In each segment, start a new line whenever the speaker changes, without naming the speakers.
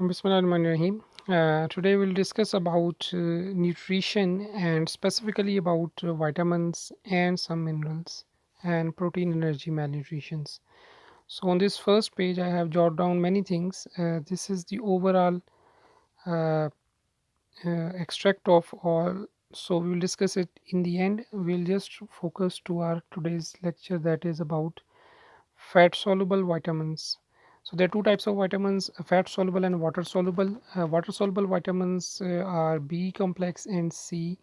Bismillahirrahmanirrahim. Today we'll discuss about nutrition and specifically about vitamins and some minerals and protein energy malnutritions. So on this first page, I have jotted down many things. This is the overall uh, extract of all. So we will discuss it in the end. We'll just focus to our today's lecture that is about fat soluble vitamins. So there are two types of vitamins, fat soluble and water soluble. Water soluble vitamins are B complex and C,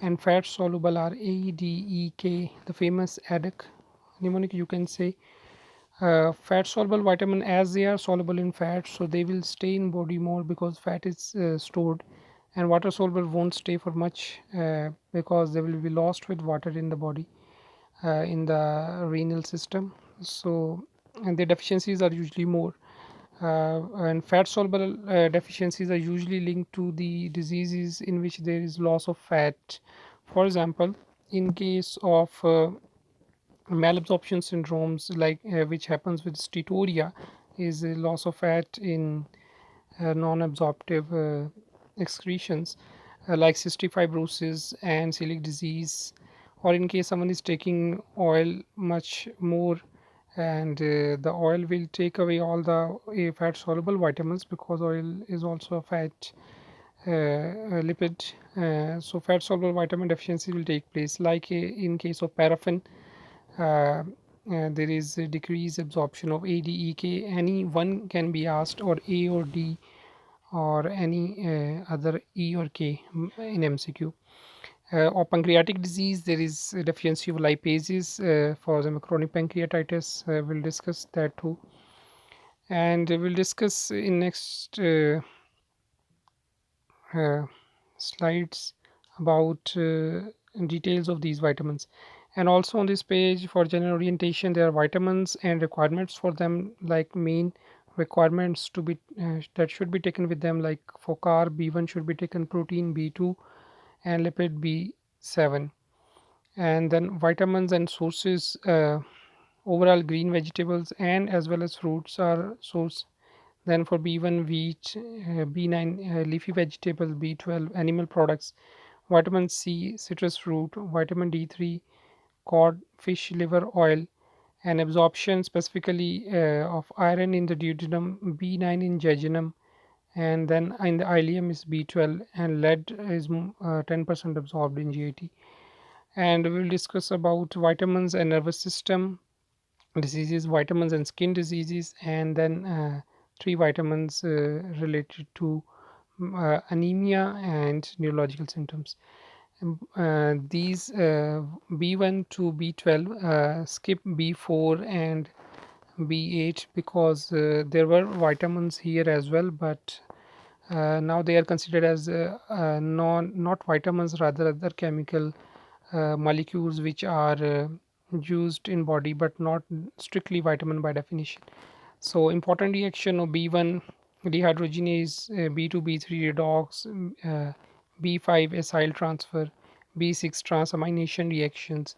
and fat soluble are A, D, E, K, the famous ADK mnemonic you can say. Fat soluble vitamin, as they are soluble in fat, so they will stay in body more because fat is stored, and water soluble won't stay for much because they will be lost with water in the body, in the renal system. So, and the deficiencies are usually more. And fat soluble deficiencies are usually linked to the diseases in which there is loss of fat. For example, in case of malabsorption syndromes, like which happens with steatoria, is a loss of fat in non-absorptive excretions, like cystic fibrosis and celiac disease, or in case someone is taking oil much more, and the oil will take away all the fat soluble vitamins, because oil is also a fat lipid. So fat soluble vitamin deficiency will take place, like in case of paraffin. There is a decreased absorption of ADEK. Any one can be asked, or A or D, or any other E or K in MCQ. Or pancreatic disease, there is a deficiency of lipases. For the chronic pancreatitis, we'll discuss that too, and we'll discuss in next uh, slides about details of these vitamins. And also on this page, for general orientation, there are vitamins and requirements for them, like main requirements to be that should be taken with them, like for carb B1 should be taken, protein B2, and lipid B7. And then vitamins and sources, overall green vegetables and as well as fruits are source. Then for B1, wheat, B9, leafy vegetables, B12, animal products, vitamin C, citrus fruit, vitamin D3, cod, fish liver oil, and absorption specifically of iron in the duodenum, B9 in jejunum, and then in the ileum is B12, and lead is 10% absorbed in GIT. And we will discuss about vitamins and nervous system diseases, vitamins and skin diseases, and then three vitamins related to anemia and neurological symptoms. These B1 to B12, skip B4 and B8, because there were vitamins here as well, but now they are considered as not vitamins, rather other chemical molecules which are used in body, but not strictly vitamin by definition. So important reaction of B1 dehydrogenase, B2 B3 redox, B5 acyl transfer, B6 transamination reactions,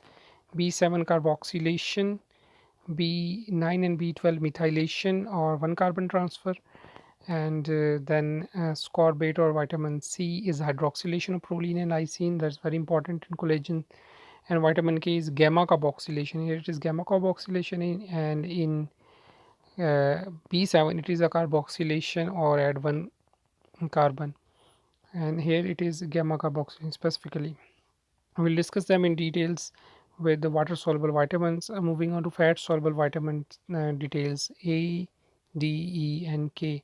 B7 carboxylation, B9 and B12 methylation or one carbon transfer, and then ascorbate or vitamin C is hydroxylation of proline and lysine. That's very important in collagen. And vitamin K is gamma carboxylation. Here it is gamma carboxylation and in B7 it is a carboxylation or add one carbon, and here it is gamma carboxylation specifically. We'll discuss them in details with the water soluble vitamins. Moving on to fat soluble vitamins details A, D, E, and K.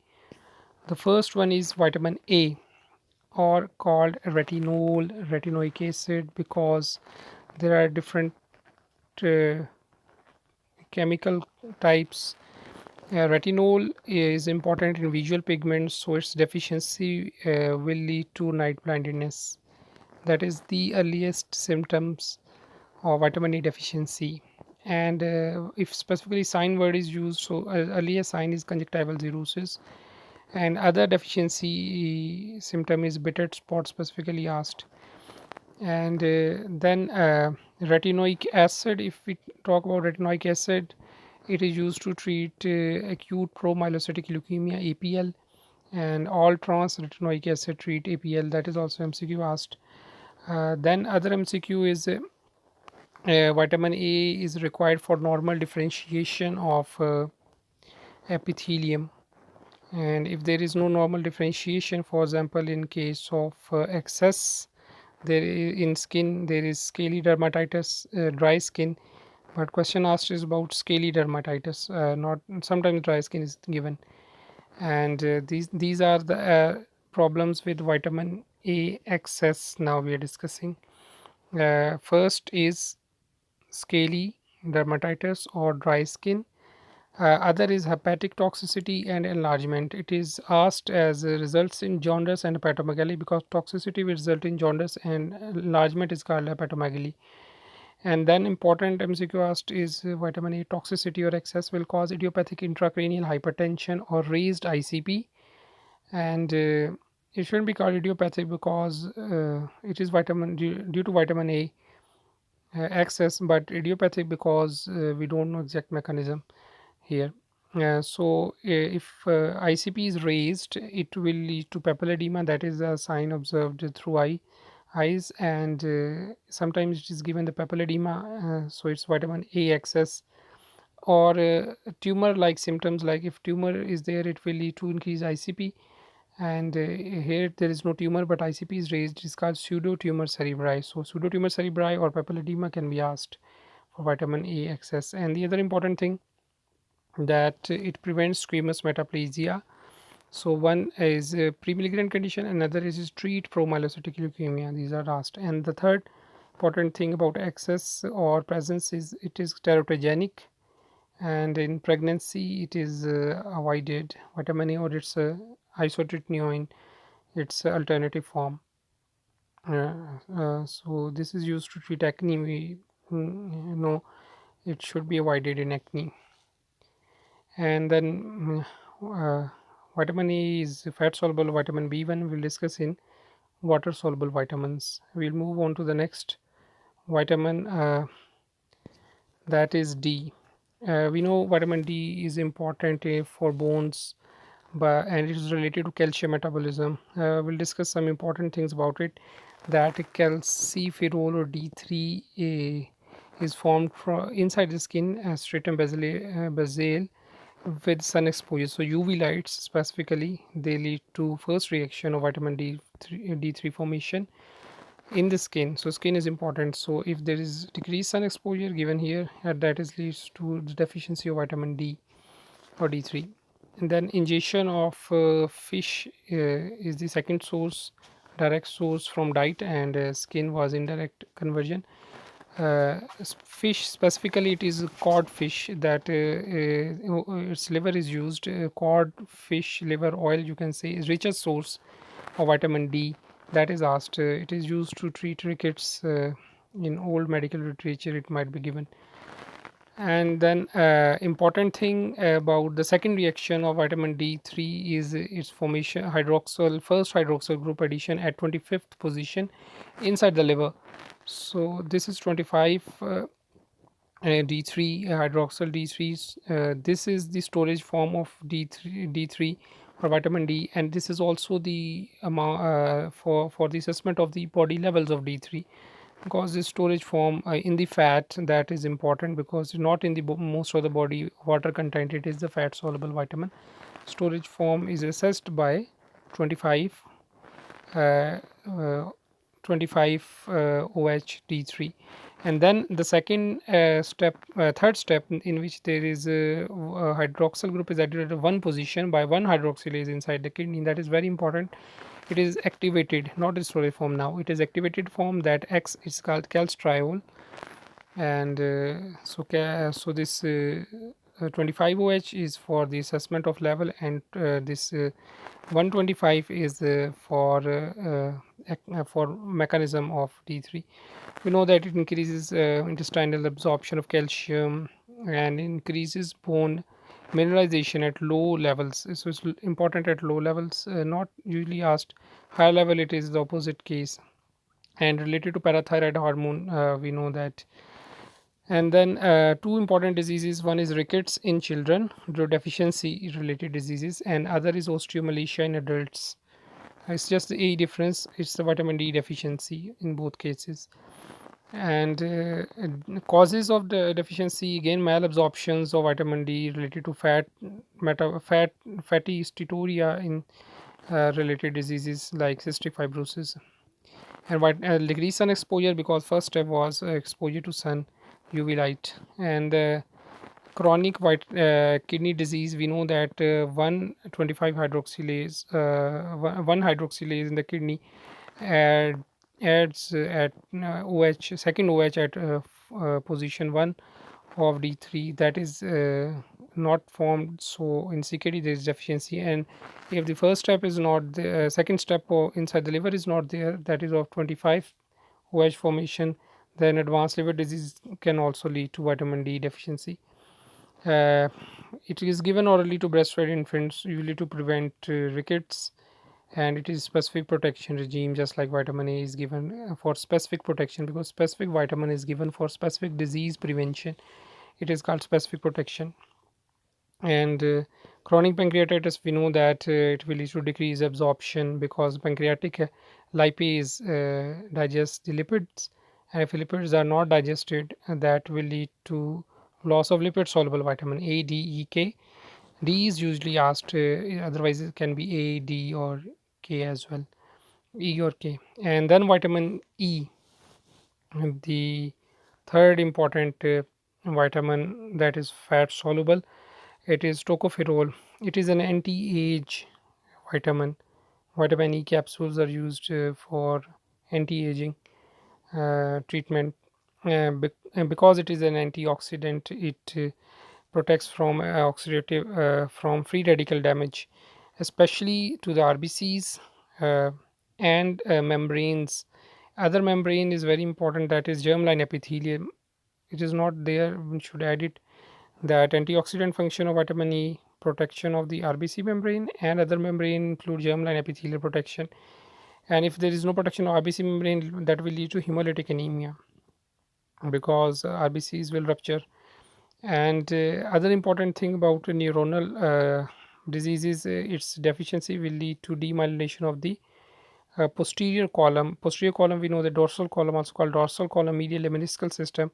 The first one is vitamin A, or called retinoic acid, because there are different uh, chemical types. Retinol is important in visual pigments, so its deficiency will lead to night blindness. That is the earliest symptoms of vitamin A deficiency. And if specifically sign word is used, so earlier sign is conjunctival cirrhosis, and other deficiency symptom is bittered spot specifically asked. And then retinoic acid, if we talk about retinoic acid, it is used to treat acute promyelocytic leukemia, APL, and all trans retinoic acid treat APL, that is also MCQ asked. Then other MCQ is vitamin A is required for normal differentiation of epithelium, and if there is no normal differentiation, for example in case of excess in skin, there is scaly dermatitis, dry skin. But question asked is about scaly dermatitis, not sometimes dry skin is given. And these are the problems with vitamin A excess. Now we are discussing. First is scaly dermatitis or dry skin. Other is hepatic toxicity and enlargement. It is asked as results in jaundice and hepatomegaly, because toxicity will result in jaundice and enlargement is called hepatomegaly. And then important MCQ asked is vitamin A toxicity or excess will cause idiopathic intracranial hypertension or raised ICP. And it shouldn't be called idiopathic because it is due to vitamin A excess, but idiopathic because we don't know exact mechanism here. If ICP is raised, it will lead to papilledema. That is a sign observed through eyes, and sometimes it is given the papilledema. So it's vitamin A excess, or tumor like symptoms, like if tumor is there, it will lead to increased ICP. And here there is no tumor but ICP is raised. It's called pseudo tumor cerebri. So pseudo tumor cerebri or papilledema can be asked for vitamin A excess. And the other important thing, that it prevents squamous metaplasia. So one is a pre-malignant condition, another is treat promyelocytic leukemia. These are asked. And the third important thing about excess or presence is it is teratogenic, and in pregnancy it is avoided. Vitamin A or its isotretinoin, its alternative form. So this is used to treat acne. We know it should be avoided in acne. And then vitamin A is fat soluble vitamin B1. We'll discuss in water soluble vitamins. We'll move on to the next vitamin, that is D. We know vitamin D is important for bones, and it is related to calcium metabolism. We'll discuss some important things about it. That calciferol or D3 is formed from inside the skin as stratum basale with sun exposure. So UV lights specifically, they lead to first reaction of vitamin D3 formation in the skin. So skin is important. So if there is decreased sun exposure given here, that is leads to the deficiency of vitamin D or D3. And then ingestion of fish is the second source, direct source from diet, and skin was indirect conversion. Fish specifically, it is cod fish that its liver is used. Cod fish liver oil, you can say, is richest source of vitamin D. That is asked. It is used to treat rickets. In old medical literature it might be given. And then important thing about the second reaction of vitamin D3 is its formation, first hydroxyl group addition at 25th position inside the liver. So this is 25 D3 hydroxyl D3. This is the storage form of D3 for vitamin D, and this is also the amount for the assessment of the body levels of D3, because this storage form in the fat, that is important, because not in the most of the body water content, it is the fat soluble vitamin. Storage form is assessed by 25 uh, uh, 25 OH-D3. And then the third step, in which there is a hydroxyl group is added at one position by one hydroxylase inside the kidney. That is very important. It is activated, not in storage form now. It is activated form that X is called calcitriol. And so this 25 OH is for the assessment of level, and this 125 is for mechanism of D3. We know that it increases intestinal absorption of calcium and increases bone mineralization at low levels. So it's important at low levels, not usually asked. Higher level, it is the opposite case. And related to parathyroid hormone, we know that And then two important diseases: one is rickets in children, deficiency related diseases, and other is osteomalacia in adults. It's just the A difference, it's the vitamin D deficiency in both cases. And causes of the deficiency, again, malabsorptions of vitamin D related to fatty steatoria in related diseases like cystic fibrosis. And decrease sun exposure, because first step was exposure to sun, UV light. And chronic kidney disease, we know that 125 hydroxylase, one hydroxylase in the kidney add, adds at OH, second OH at position 1 of D3, that is not formed. So in CKD there is deficiency, and if the first step is not the second step inside the liver is not there, that is of 25 OH formation, then advanced liver disease can also lead to vitamin D deficiency. uh, it is given orally to breastfed infants, usually to prevent rickets, and it is specific protection regime, just like vitamin A is given for specific protection, because specific vitamin is given for specific disease prevention. It is called specific protection. And chronic pancreatitis, we know that it will lead to decreased absorption, because pancreatic lipase digests the lipids, and if lipids are not digested, that will lead to loss of lipid soluble vitamin A, D, E, K. D is usually asked, otherwise it can be A, D, or K as well, E or K. And then vitamin E, the third important vitamin, that is fat soluble. It is tocopherol. It is an anti-age vitamin. Vitamin E capsules are used for anti-aging treatment. And because it is an antioxidant, it protects from oxidative from free radical damage, especially to the RBCs and membranes. Other membrane is very important, that is germline epithelium. It is not there, we should add it. That antioxidant function of vitamin E, protection of the RBC membrane, and other membrane include germline epithelial protection. And if there is no protection of RBC membrane, that will lead to hemolytic anemia, because RBCs will rupture. And other important thing about neuronal diseases, its deficiency will lead to demyelination of the posterior column. Posterior column, we know the dorsal column, also called dorsal column medial lemniscal system,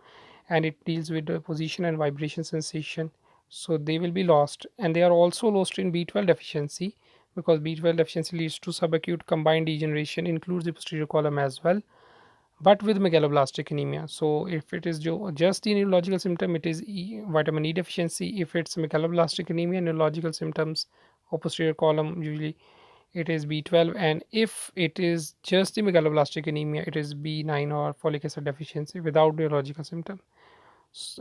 and it deals with the position and vibration sensation. So they will be lost, and they are also lost in B12 deficiency, because B12 deficiency leads to subacute combined degeneration, includes the posterior column as well, but with megaloblastic anemia. So if it is just the neurological symptom, it is vitamin E deficiency. If it's megaloblastic anemia, neurological symptoms of posterior column, usually it is B12. And if it is just the megaloblastic anemia, it is B9 or folic acid deficiency without neurological symptom.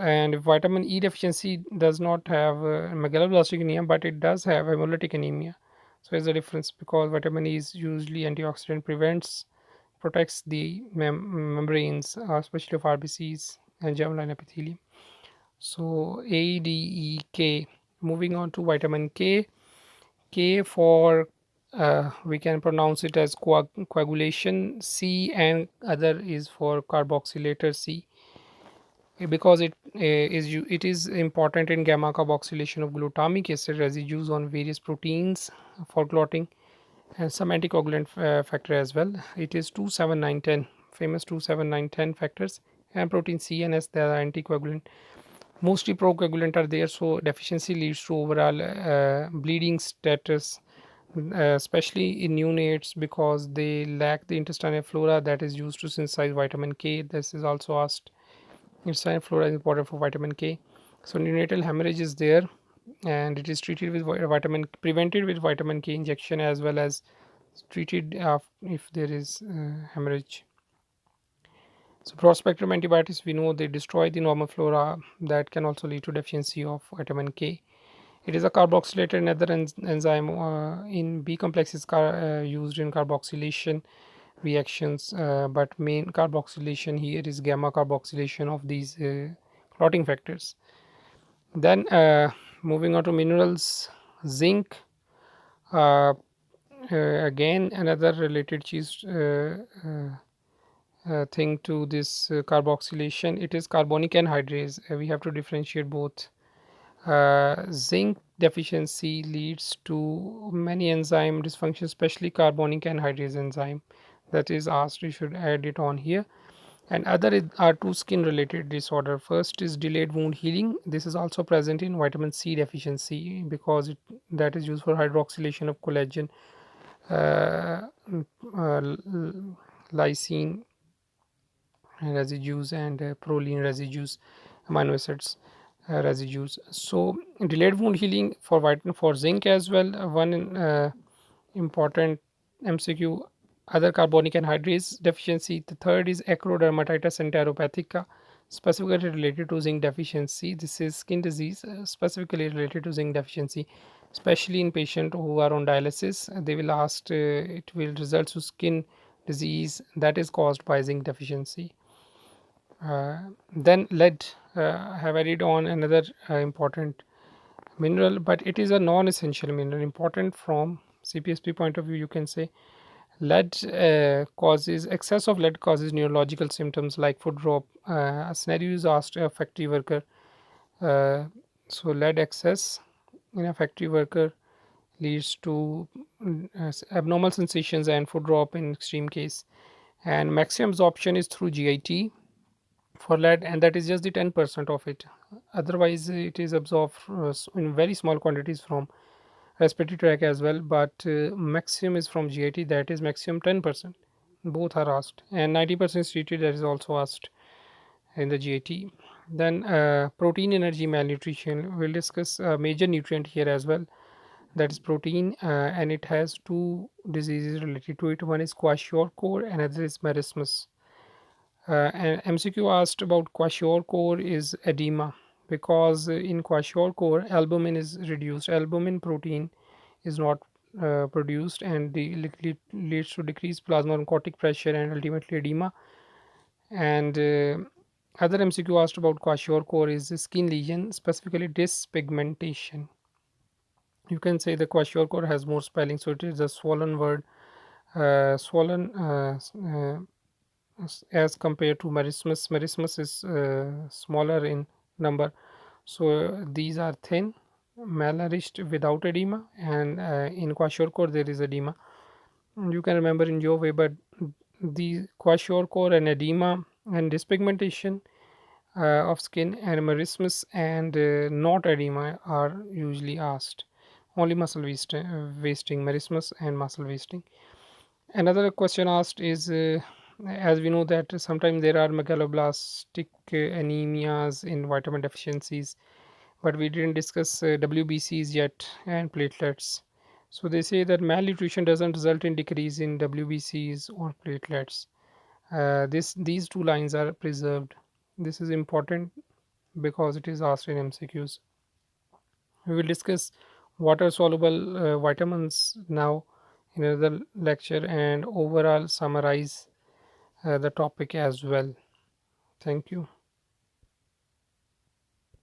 And if vitamin E deficiency does not have megaloblastic anemia, but it does have hemolytic anemia. So there's a difference, because vitamin E is usually antioxidant, protects the membranes, especially of RBCs and germline epithelium. So A, D, E, K. Moving on to vitamin K. K for we can pronounce it as coagulation. C and other is for carboxylator C, because it is important in gamma carboxylation of glutamic acid residues on various proteins for clotting, and some anticoagulant factor as well. It is 2, 7, 9, 10, famous 2, 7, 9, 10 factors, and protein C and S, they are anticoagulant. Mostly procoagulant are there, so deficiency leads to overall bleeding status, especially in neonates, because they lack the intestinal flora that is used to synthesize vitamin K. This is also asked. Intestinal flora is important for vitamin K. So neonatal hemorrhage is there, and it is treated with prevented with vitamin K injection, as well as treated if there is hemorrhage. So broad spectrum antibiotics, we know they destroy the normal flora, that can also lead to deficiency of vitamin K. It is a carboxylator, another enzyme in B complex is used in carboxylation reactions, but main carboxylation here is gamma carboxylation of these clotting factors. Then moving on to minerals, zinc. Uh, Again, another related cheese thing to this carboxylation. It is carbonic anhydrase. We have to differentiate both. Zinc deficiency leads to many enzyme dysfunction, especially carbonic anhydrase enzyme. That is asked. You should add it on here. And other are two skin related disorder. First is delayed wound healing. This is also present in vitamin C deficiency because that is used for hydroxylation of collagen, uh, lysine residues, and proline residues, amino acids residues. So delayed wound healing for vitamin for zinc as well. One important MCQ. Other carbonic anhydrase deficiency. The third is acrodermatitis enteropathica, specifically related to zinc deficiency. This is skin disease specifically related to zinc deficiency, especially in patients who are on dialysis. They will ask it will result to skin disease that is caused by zinc deficiency. Then lead, have added on another important mineral, but it is a non-essential mineral, important from CPSP point of view. You can say lead causes excess of lead causes neurological symptoms like foot drop. A scenario is asked a factory worker. Uh, so lead excess in a factory worker leads to abnormal sensations and foot drop in extreme case. And maximum absorption is through GIT for lead, and that is just the 10% of it. Otherwise it is absorbed in very small quantities from respiratory tract as well, but maximum is from GIT, that is maximum 10%. Both are asked, and 90% is treated, that is also asked in the GIT. Then protein energy malnutrition, we'll discuss a major nutrient here as well, that is protein, and it has two diseases related to it. One is Kawashiorkor, another is marismus. And MCQ asked about Kawashiorkor is edema, because in Kawashiorkor albumin is reduced. Albumin protein is not produced, and leads to decreased plasma oncotic pressure and ultimately edema. And other MCQ asked about Kawashiorkor is the skin lesion, specifically dyspigmentation. You can say the Kawashiorkor has more spelling, so it is a swollen word, swollen as compared to marismus. Marismus is smaller in number. So these are thin, malnourished without edema, and in Kwashiorkor there is edema. You can remember in your way, but the Kwashiorkor and edema and dyspigmentation of skin and marismus and not edema are usually asked. Only muscle wasting, marismus and muscle wasting. Another question asked is, as we know that sometimes there are megaloblastic anemias in vitamin deficiencies, but we didn't discuss WBCs yet and platelets. So they say that malnutrition doesn't result in decrease in WBCs or platelets. These two lines are preserved. This is important because it is asked in MCQs. We will discuss water soluble vitamins now in another lecture and overall summarize the topic as well. Thank you.